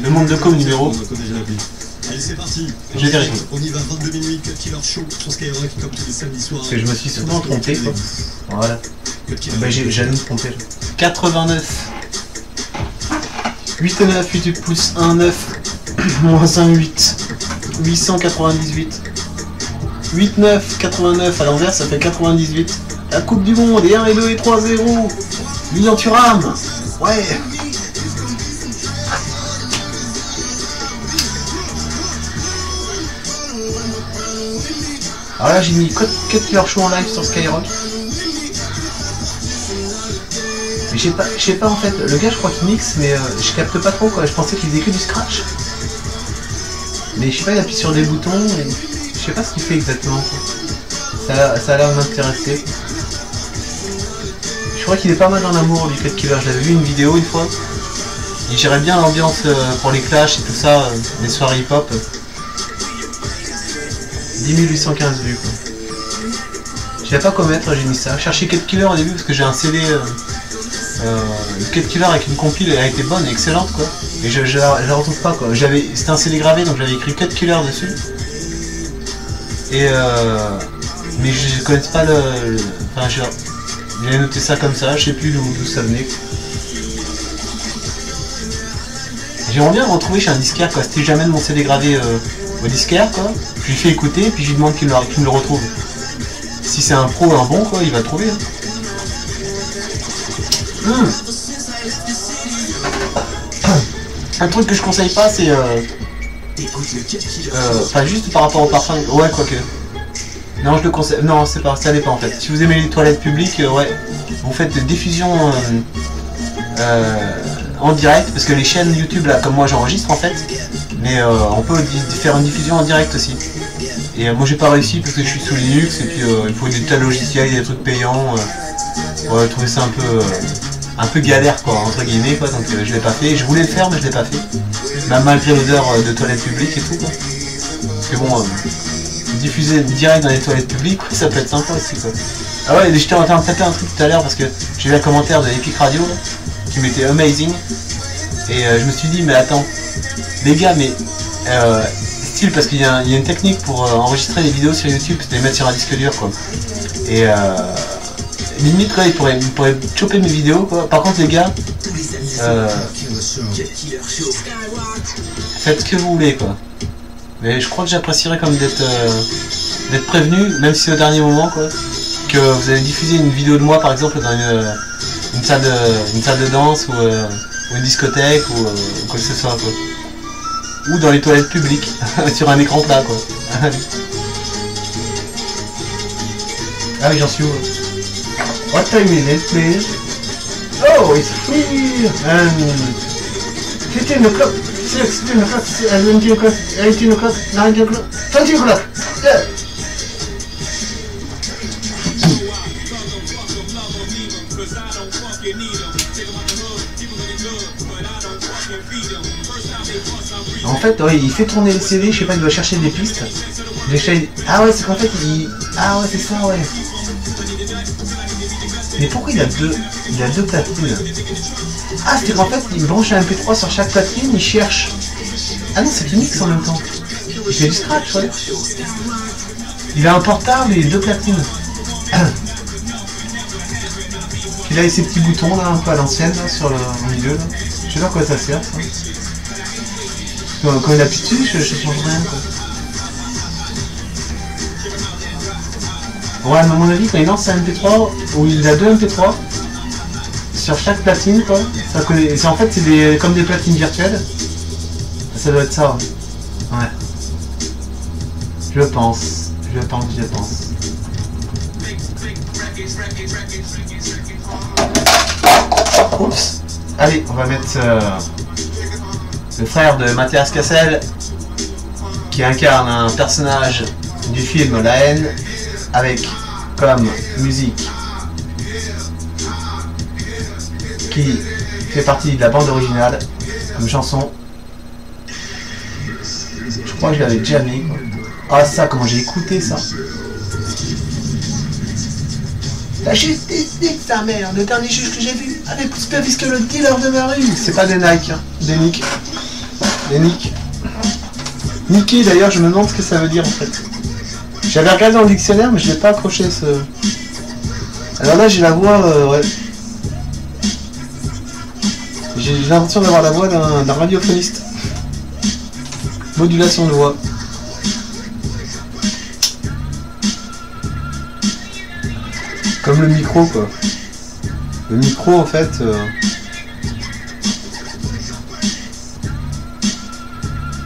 Le monde de com numéro. Allez, c'est parti. J'ai vérifié. On y va, 22 minuit, Cut Killer Show sur Skyrock comme tous les samedis soirs. Parce que je me suis souvent trompé, quoi. Voilà. Bah, j'ai jamais trompé. 89. 8 et 9, 8 pouces, 1, 9. Moins 1, 8. 898. 8, 9, 89. À l'envers, ça fait 98. La Coupe du Monde, et 1 et 2 et 3, 0. Lilian Thuram. Ouais. Alors là j'ai mis Cut Killer Show en live sur Skyrock. Mais je sais pas en fait, le gars je crois qu'il mixe mais je capte pas trop quoi, je pensais qu'il faisait que du scratch. Mais je sais pas, il appuie sur des boutons et je sais pas ce qu'il fait exactement quoi. Ça a l'air de m'intéresser. Je crois qu'il est pas mal dans l'amour du Cut Killer, j'avais vu une vidéo une fois. Il gérait bien l'ambiance pour les clashs et tout ça, les soirées hip hop. 10 815 vues quoi. Je savais pas quoi mettre, j'ai mis ça. Je cherchais Cut Killer au début parce que j'ai un CD Cut Killer avec une compile, elle a été bonne et excellente quoi. Et je la retrouve pas quoi. C'était un CD gravé donc j'avais écrit Cut Killer dessus. Et mais je connais pas enfin j'avais noté ça comme ça, je sais plus d'où ça venait. J'aimerais bien le retrouver chez un disquaire quoi, c'était jamais de mon CD gravé au disquaire quoi. Je lui fais écouter puis je lui demande qu'il me le retrouve. Si c'est un pro ou un bon quoi, il va le trouver. Hein. Un truc que je conseille pas c'est pas juste par rapport au parfum. Ouais quoique. Non je le conseille. Non c'est pas, ça dépend en fait. Si vous aimez les toilettes publiques, ouais, vous faites des diffusions en direct, parce que les chaînes YouTube là comme moi j'enregistre en fait, mais on peut faire une diffusion en direct aussi. Et moi j'ai pas réussi parce que je suis sous Linux et puis il faut des tas de logiciels, des trucs payants. Ouais, trouver ça un peu galère quoi, entre guillemets quoi, donc je l'ai pas fait. Je voulais le faire mais je l'ai pas fait. Même malgré l'odeur de toilettes publiques et tout quoi. Parce que bon, diffuser direct dans les toilettes publiques, quoi, ça peut être sympa aussi quoi. Ah ouais, j'étais en train de taper un truc tout à l'heure parce que j'ai vu un commentaire de Epic Radio là, qui m'était amazing. Et je me suis dit mais attends, les gars mais style parce qu'il y a une technique pour enregistrer des vidéos sur YouTube, c'est de les mettre sur un disque dur quoi. Et limite quoi, ils pourraient choper mes vidéos quoi. Par contre les gars, faites ce que vous voulez quoi. Mais je crois que j'apprécierais comme d'être prévenu, même si c'est au dernier moment quoi, que vous allez diffuser une vidéo de moi par exemple dans une salle de danse ou une discothèque ou quoi que ce soit quoi. Ou dans les toilettes publiques, sur un écran plat quoi. Ah oui j'en suis où? What time is it please? Oh it's free and 15 o'clock, 16 o'clock, 17 o'clock, 18 o'clock, 19 o'clock, 20 o'clock. Yeah. En fait, ouais, il fait tourner le CD, je sais pas, il doit chercher des pistes. Ah ouais, c'est qu'en fait, ah ouais, c'est ça, ouais. Mais pourquoi il a deux platines? Ah, c'est qu'en fait, il branche un MP3 sur chaque platine, il cherche. Ah non, c'est qu'il mixe en même temps. Il fait du scratch, ouais. Il a un portable et deux platines. Il a ses petits boutons là, un peu à l'ancienne, sur le milieu, là. Je sais pas à quoi ça sert, ça. Quand il appuie dessus, je change rien quoi. Ouais, mais à mon avis, quand il lance un MP3, ou il a deux MP3, sur chaque platine quoi, ça connaît. En fait, c'est comme des platines virtuelles. Ça doit être ça. Ouais. Je pense. Oups. Allez, on va mettre le frère de Mathias Cassel qui incarne un personnage du film La Haine avec comme musique qui fait partie de la bande originale comme chanson. Je crois que je l'avais déjà mis quoi. Ah ça, comment j'ai écouté ça. La justice dit sa mère, le dernier juge que j'ai vu, Allez, plus pévis que le dealer de ma rue. C'est pas des Nike, hein. Des Nick. Des Nick. Nicky, d'ailleurs, je me demande ce que ça veut dire en fait. J'avais regardé dans le dictionnaire, mais je n'ai pas accroché ce... Alors là, j'ai la voix... ouais. J'ai l'impression d'avoir la voix d'un radiophoniste. Modulation de voix. Comme le micro, quoi. Le micro, en fait...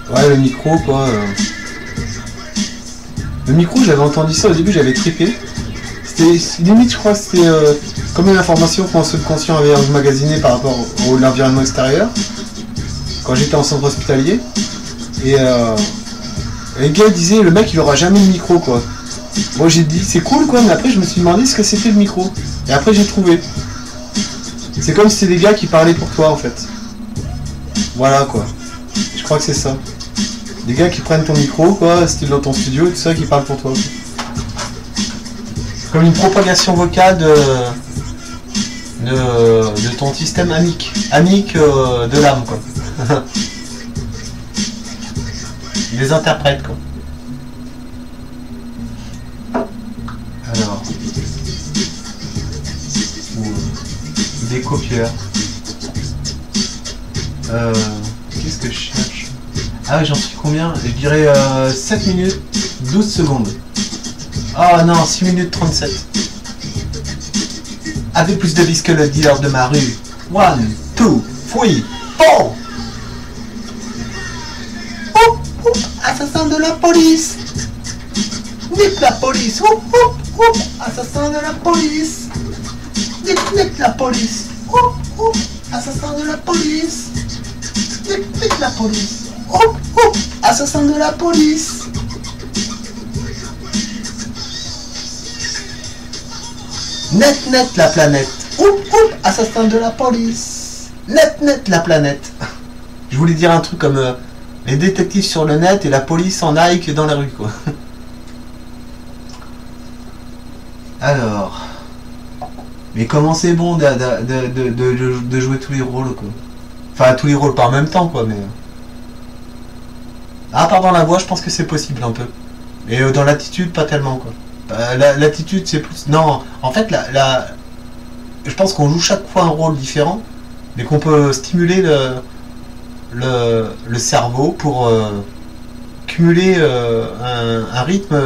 Ouais, le micro, quoi. Le micro, j'avais entendu ça au début, j'avais trippé. C'était limite, je crois que c'était comme une information que mon subconscient avait emmagasinée par rapport à l'environnement extérieur. Quand j'étais en centre hospitalier. Et le gars disait, le mec, il aura jamais de micro, quoi. Moi, j'ai dit, c'est cool, quoi, mais après, je me suis demandé ce que c'était le micro. Et après, j'ai trouvé. C'est comme si c'était des gars qui parlaient pour toi, en fait. Voilà, quoi. Je crois que c'est ça. Des gars qui prennent ton micro, quoi, style dans ton studio, et tout ça, qui parlent pour toi. Comme une propagation vocale de ton système amique. Amique de l'âme, quoi. Des interprètes, quoi. Alors. Des copieurs. Qu'est-ce que je cherche? Ah oui, j'en suis combien? Je dirais 7 minutes 12 secondes. Ah non, 6 minutes 37. Avec plus de vis que le dealer de ma rue. 1, 2, 3, 4. Assassin de la police. Nique la police. Assassin de la police. Nique la police. Assassin de la police. Nique la police. Assassin de la police. Net la planète. Assassin de la police. Net la planète. Je voulais dire un truc comme les détectives sur le net et la police en Nike dans la rue, quoi. Alors. Mais comment c'est bon de jouer tous les rôles, quoi. Enfin, tous les rôles pas en même temps, quoi, mais... À part dans la voix, je pense que c'est possible un peu. Et dans l'attitude, pas tellement, quoi. L'attitude, c'est plus... Non, en fait, je pense qu'on joue chaque fois un rôle différent, mais qu'on peut stimuler le cerveau pour cumuler un rythme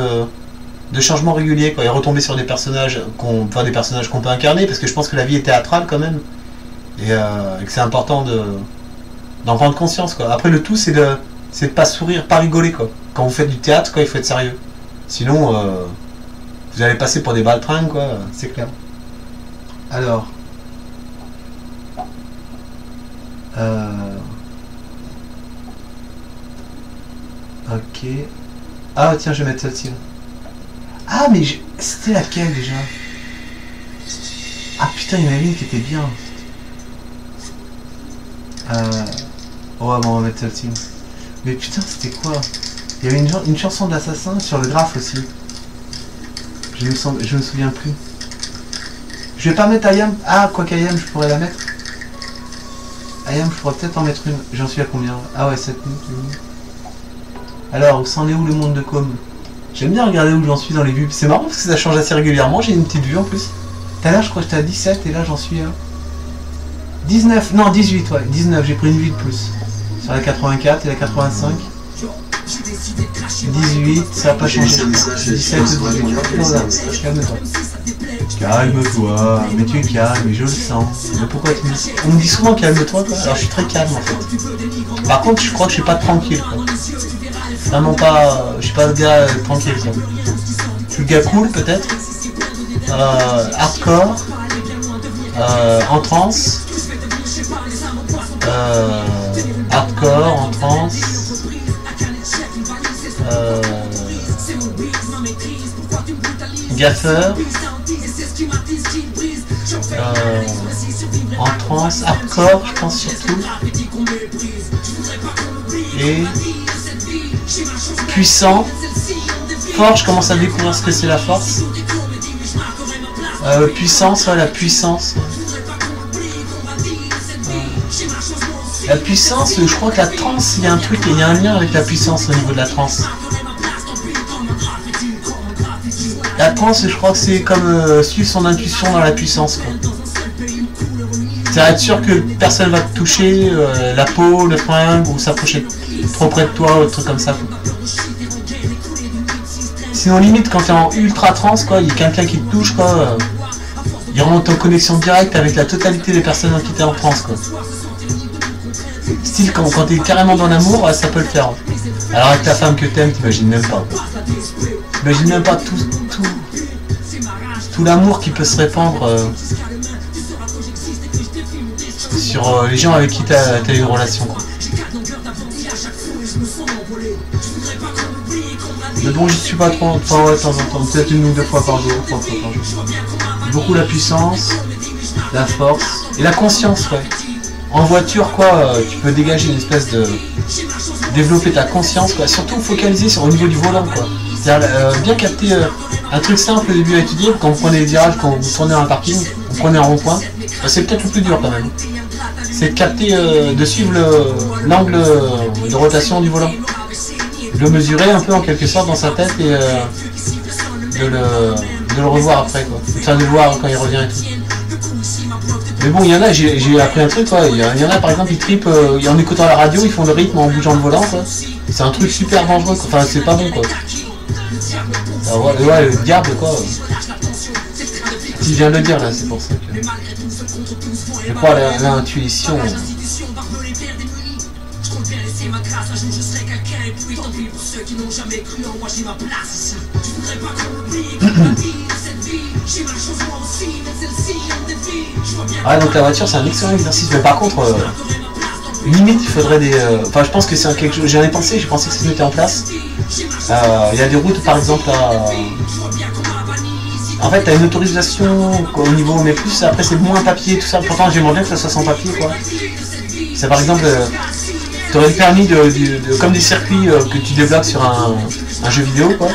de changement régulier, quoi, et retomber sur des personnages qu'on peut incarner, parce que je pense que la vie est théâtrale quand même, et que c'est important d'en prendre conscience, quoi. Après, le tout, c'est de pas sourire, pas rigoler, quoi. Quand vous faites du théâtre, quoi, il faut être sérieux. Sinon, vous allez passer pour des baltringues, quoi, c'est clair. Alors. Ok. Ah, tiens, je vais mettre celle-ci. Ah, mais c'était laquelle, déjà? Ah, putain, il y en avait une qui était bien. Oh, bon, on va mettre celle-ci. Mais putain, c'était quoi? Il y avait une chanson d'Assassin sur le graphe aussi. Je me souviens plus. Je vais pas mettre Ayam. Ah, quoi qu'Ayam, je pourrais la mettre. Ayam, je pourrais peut-être en mettre une. J'en suis à combien? Ah ouais, 7 minutes. Alors, c'en est où le monde de com? J'aime bien regarder où j'en suis dans les vues. C'est marrant parce que ça change assez régulièrement. J'ai une petite vue en plus. Tout à l'heure, je crois que j'étais à 17 et là, j'en suis à 19. Non, 18, ouais. 19, j'ai pris une vue de plus. Sur la 84 et la 85. 18, ça n'a pas changé. 17 ou 18. Voilà, calme-toi. Calme-toi, mais tu es calme, et je le sens. Mais pourquoi tu me dis... On me dit souvent calme-toi, quoi. Alors je suis très calme en fait. Par contre, je crois que je suis pas tranquille, quoi. Vraiment pas... Je suis pas le gars tranquille, quoi. Je suis le gars cool, peut-être. Hardcore. En transe. Hardcore, en transe. Gaffeur. En transe, hardcore, je pense surtout. Et puissant. Fort, je commence à découvrir ce que c'est la force. Puissance, ouais, la puissance. La puissance, je crois que la transe, il y a un truc, il y a un lien avec la puissance au niveau de la transe. La transe, je crois que c'est comme suivre son intuition dans la puissance, quoi. C'est être sûr que personne va te toucher, la peau, le fringue, ou s'approcher trop près de toi, ou un truc comme ça, quoi. Sinon, limite, quand t'es en ultra transe, quoi, il y a quelqu'un qui te touche, quoi, il remonte en connexion directe avec la totalité des personnes qui étaient en transe, quoi. Style, quand t'es carrément dans l'amour, ça peut le faire. Alors avec ta femme que t'aimes, t'imagines même pas. T'imagines même pas tout l'amour qui peut se répandre sur les gens avec qui t'as eu une relation, quoi. Mais bon, j'y suis pas trop, enfin ouais, de temps en temps, peut-être 1 ou 2 fois par jour, 3 fois par jour. Beaucoup la puissance, la force et la conscience, ouais. En voiture, quoi, tu peux dégager une espèce de... développer ta conscience, quoi. Surtout focaliser sur au niveau du volant, quoi. C'est-à-dire bien capter un truc simple au début à étudier, quand vous prenez les virages, quand vous tournez dans un parking, vous prenez un rond-point, c'est peut-être le plus dur quand même. C'est de capter, de suivre l'angle de rotation du volant. De le mesurer un peu en quelque sorte dans sa tête et de le revoir après, quoi. Enfin, de le voir quand il revient et tout. Mais bon, il y en a, j'ai appris un truc, quoi. Il y en a par exemple, ils tripent, en écoutant la radio, ils font le rythme en bougeant le volant, quoi. C'est un truc super dangereux, quoi. Enfin, c'est pas bon, quoi. Alors, ouais, le diable, quoi. Tu viens de le dire, là, c'est pour ça que... Je crois à l'intuition. Ah, donc la voiture, c'est un excellent exercice, mais par contre, limite, il faudrait des... Enfin, je pense que c'est quelque chose... J'en ai pensé, j'ai pensé que ça se mettait en place. Il y a des routes, par exemple, à... En fait, t'as une autorisation au niveau, mais plus après c'est moins papier, tout ça. Pourtant, j'aimerais bien que ça soit sans papier, quoi. C'est par exemple, t'aurais le permis comme des circuits que tu débloques sur un jeu vidéo, quoi.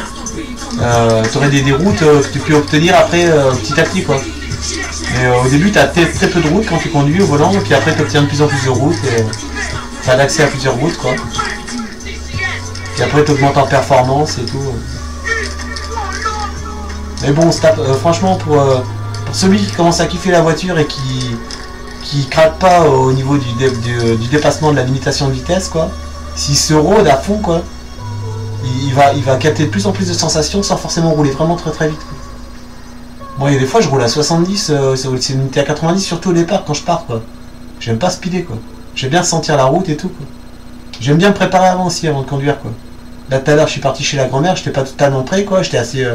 T'aurais des routes que tu peux obtenir après petit à petit, quoi. Mais au début, t'as très peu de routes quand tu conduis au volant, puis après t'obtiens de plus en plus de routes et t'as l'accès à plusieurs routes, quoi. Puis après t'augmentes en performance et tout. Mais bon, franchement, pour celui qui commence à kiffer la voiture et qui craque pas au niveau du dépassement de la limitation de vitesse, quoi, s'il se rôde à fond, quoi, il va capter de plus en plus de sensations sans forcément rouler vraiment très très vite, quoi. Moi, il y a des fois, je roule à 70, c'est limité à 90, surtout au départ, quand je pars, quoi. J'aime pas speeder, quoi. J'aime bien sentir la route et tout, quoi. J'aime bien me préparer avant aussi, avant de conduire, quoi. Là, tout à l'heure, je suis parti chez la grand-mère, j'étais pas totalement prêt, quoi, j'étais assez...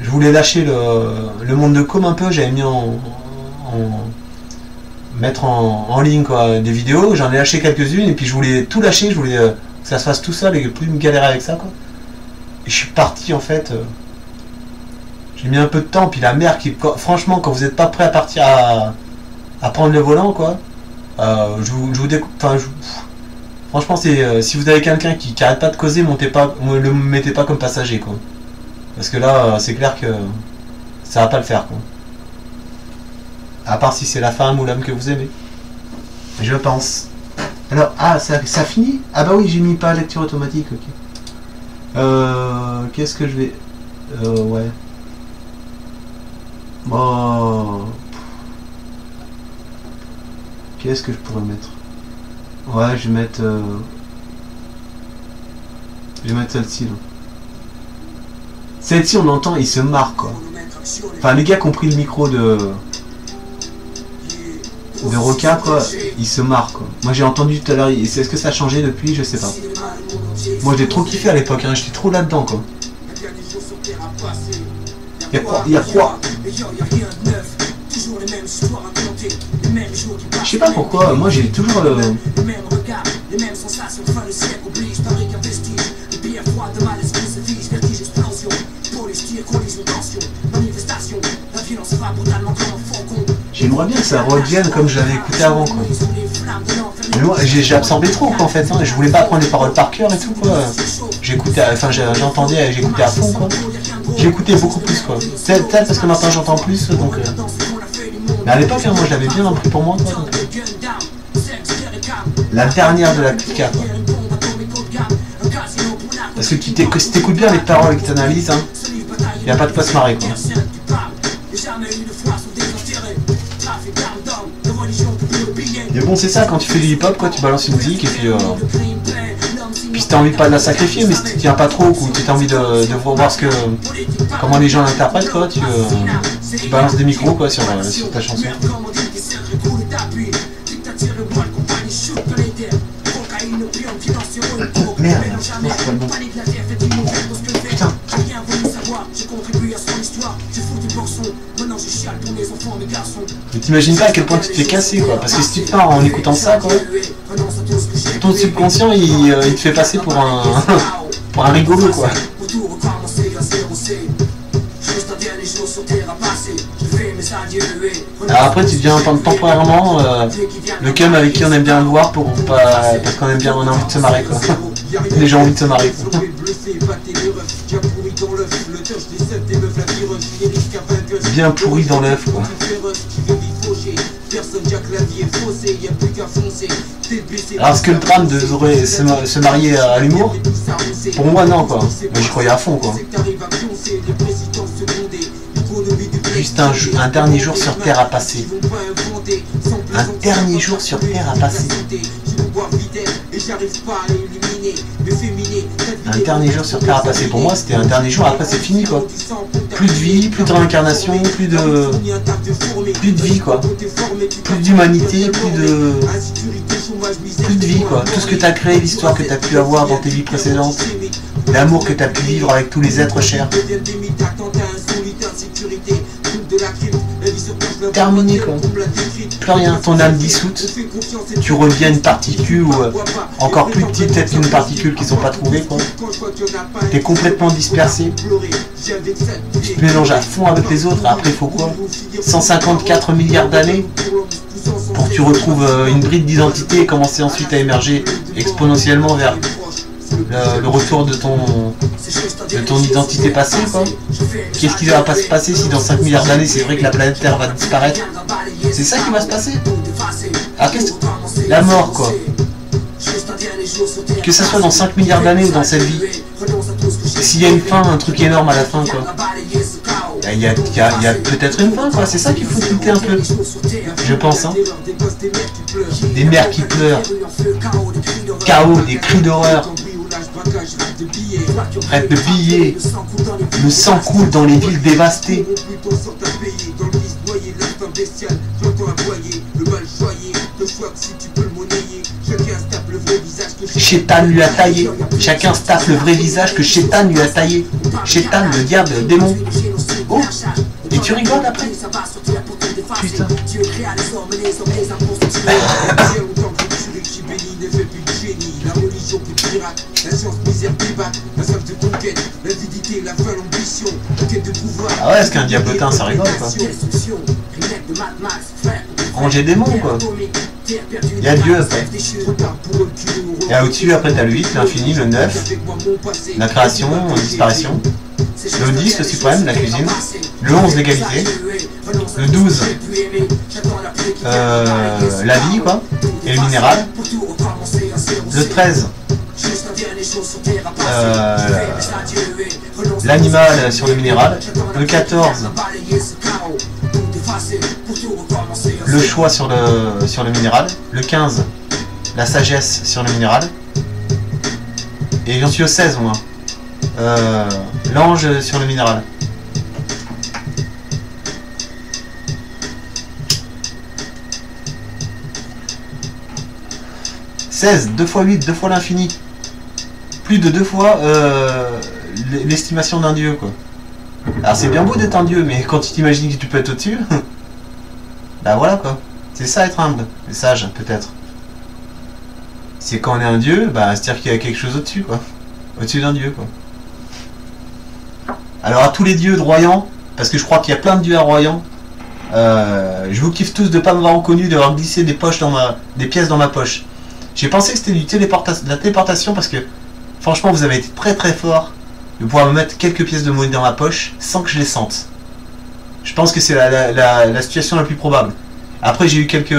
Je voulais lâcher le monde de com un peu, j'avais mis mettre en ligne, quoi, des vidéos, j'en ai lâché quelques-unes et puis je voulais tout lâcher, je voulais que ça se fasse tout seul et plus me galérer avec ça, quoi. Et je suis parti en fait, j'ai mis un peu de temps, puis la mer qui, franchement, quand vous n'êtes pas prêt à partir à prendre le volant, quoi, franchement, c'est si vous avez quelqu'un qui arrête pas de causer, le mettez pas comme passager, quoi. Parce que là, c'est clair que ça va pas le faire, quoi. À part si c'est la femme ou l'homme que vous aimez. Je pense. Alors, ça finit? Ah bah oui, j'ai mis pas lecture automatique, ok. Qu'est-ce que je vais... ouais. Oh. Qu'est-ce que je pourrais mettre? Ouais, je vais mettre... Je vais mettre celle-ci, là. Celle-ci, on entend, il se marre, quoi. Enfin, les gars qui ont pris le micro de Roca, quoi, ils se marrent, quoi. Moi, j'ai entendu tout à l'heure, est-ce que ça a changé depuis? Je sais pas. Moi, j'ai trop kiffé à l'époque, hein, j'étais trop là-dedans, quoi. Il y a quoi? Je sais pas pourquoi, moi, j'ai toujours le... J'aimerais bien que ça revienne comme je l'avais écouté avant, quoi. Mais moi, j'ai absorbé trop, quoi, en fait, hein. Je voulais pas apprendre les paroles par cœur et tout, quoi. J'écoutais, enfin j'entendais, j'écoutais à fond, quoi. J'écoutais beaucoup plus, quoi. Peut-être parce que maintenant j'entends plus, donc... Mais à l'époque, hein, moi je l'avais bien pris pour moi, quoi, donc. La dernière de la Pika, quoi. Parce que si t'écoutes bien les paroles et que t'analyses, hein, y a pas de quoi se marrer, quoi. Mais bon, c'est ça, quand tu fais du hip-hop, quoi, tu balances une musique et puis si t'as envie de pas de la sacrifier, mais si tu tiens pas trop ou tu as envie de voir comment les gens l'interprètent, quoi, tu balances des micros, quoi, sur ta chanson. Merde, non, c'est pas le bon. Putain. Mais t'imagines pas à quel point tu te fais casser, quoi, parce que si tu te pars en écoutant ça, quoi, ton subconscient il te fait passer pour un pour un rigolo, quoi. Alors après tu deviens temporairement le cum avec qui on aime bien le voir parce qu'on aime bien, on a envie de se marrer, quoi. Les gens ont envie de se marrer, quoi. Bien pourri dans l'œuf, quoi. Alors est-ce que le drame de se marier à l'humour, pour moi non, quoi. Moi j'y croyais à fond, quoi. Juste un dernier jour sur Terre à passer. Un dernier jour sur Terre à passer. Un dernier jour sur Terre à passer. Pour moi c'était un dernier jour, après c'est fini, quoi. Plus de vie, plus de réincarnation, plus de vie, quoi. Plus d'humanité, plus de vie, quoi. Tout ce que tu as créé, l'histoire que tu as pu avoir dans tes vies précédentes, l'amour que tu as pu vivre avec tous les êtres chers. Terminé, quoi. Plus rien, ton âme dissoute, tu reviens une particule ou encore plus petite, peut-être qu'une particule qui sont pas trouvées, quoi. T'es complètement dispersé, tu te mélanges à fond avec les autres. Après il faut quoi, 154 milliards d'années pour que tu retrouves une bride d'identité et commencer ensuite à émerger exponentiellement vers le retour de ton identité passée, quoi. Qu'est-ce qui va pas se passer si dans 5 milliards d'années c'est vrai que la planète Terre va disparaître? C'est ça qui va se passer. Alors qu'est-ce que... La mort, quoi. Que ça soit dans 5 milliards d'années ou dans cette vie. S'il y a une fin, un truc énorme à la fin, quoi. Il y a peut-être une fin, quoi. C'est ça qu'il faut tilter un peu. Je pense, hein. Des mères qui pleurent. Chaos, des cris d'horreur. Arrête de piller. Le sang coule dans les villes dévastées. Chétan lui a taillé. Chacun se tape le vrai visage que Chétan lui a taillé. Chétan, le diable, le démon. Oh, et tu rigoles après? Putain. Ah ouais, est-ce qu'un diablotin ça rigole, quoi? Ranger démon, quoi. Il y a Dieu après. Et au-dessus, après t'as le 8, l'infini, le 9, la création, la disparition. Le 10, le suprême, la cuisine. Le 11, l'égalité. Le 12, la vie, quoi. Et le minéral. Le 13, l'animal sur le minéral. Le 14, le choix sur le minéral. Le 15, la sagesse sur le minéral. Et j'en suis au 16, moi. L'ange sur le minéral. « 16, 2 fois 8, 2 fois l'infini. Plus de 2 fois l'estimation d'un dieu, quoi. Alors c'est bien beau d'être un dieu, mais quand tu t'imagines que tu peux être au-dessus, bah voilà, quoi. C'est ça être humble, et sage, peut-être. C'est quand on est un dieu, bah c'est-à-dire qu'il y a quelque chose au-dessus, quoi. Au-dessus d'un dieu, quoi. Alors à tous les dieux de Royan, parce que je crois qu'il y a plein de dieux à Royan, je vous kiffe tous de pas m'avoir reconnu, d'avoir glissé des pièces dans ma poche. J'ai pensé que c'était de la téléportation parce que franchement vous avez été très très fort de pouvoir me mettre quelques pièces de monnaie dans ma poche sans que je les sente. Je pense que c'est la situation la plus probable. Après, j'ai eu quelques...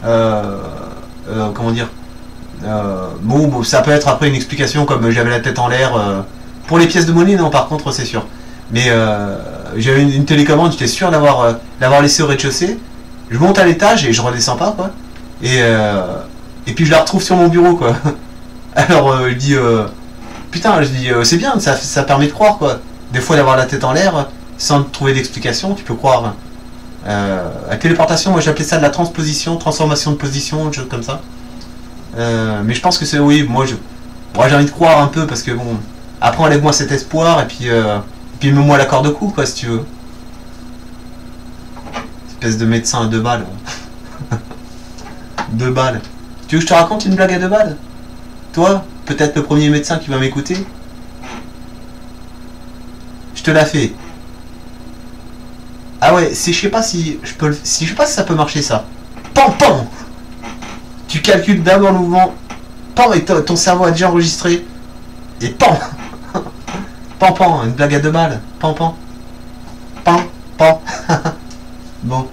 comment dire bon, ça peut être après une explication comme j'avais la tête en l'air. Pour les pièces de monnaie, non, par contre, c'est sûr. Mais j'avais une télécommande, j'étais sûr d'avoir laissé au rez-de-chaussée. Je monte à l'étage et je redescends pas, quoi. Et puis je la retrouve sur mon bureau, quoi. Alors je dis putain, je dis c'est bien, ça permet de croire, quoi. Des fois d'avoir la tête en l'air sans trouver d'explication, tu peux croire. La téléportation, moi j'appelais ça de la transposition, transformation de position, une chose comme ça. Mais je pense que c'est oui, moi j'ai envie de croire un peu parce que bon, après enlève-moi cet espoir et puis mets-moi la corde au cou, quoi, si tu veux. Espèce de médecin à 2 balles. 2 balles. Tu veux que je te raconte une blague à 2 balles? Toi, peut-être le premier médecin qui va m'écouter? Je te la fais. Ah ouais, je sais pas si je peux, je sais pas si ça peut marcher ça. Pam pam. Tu calcules d'abord le mouvement. Pam, et ton cerveau a déjà enregistré. Et pam. Pam pam, une blague à 2 balles. Pam pam. Pam pam. Bon.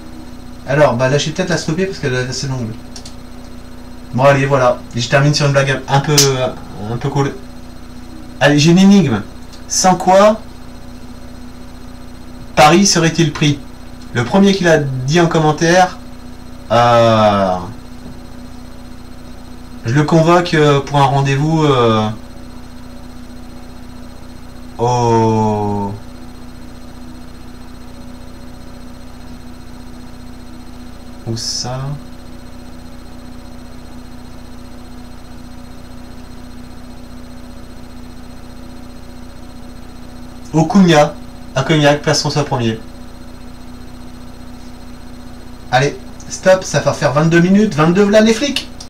Alors, bah là, je vais peut-être la stopper parce qu'elle est assez longue. Bon, allez, voilà. Et je termine sur une blague un peu cool. Allez, j'ai une énigme. Sans quoi Paris serait-il pris? Le premier qui l'a dit en commentaire, je le convoque pour un rendez-vous au... Où ça? Au Cognac, à Cognac, place François 1er. Allez, stop, ça va faire 22 minutes, 22 là les flics.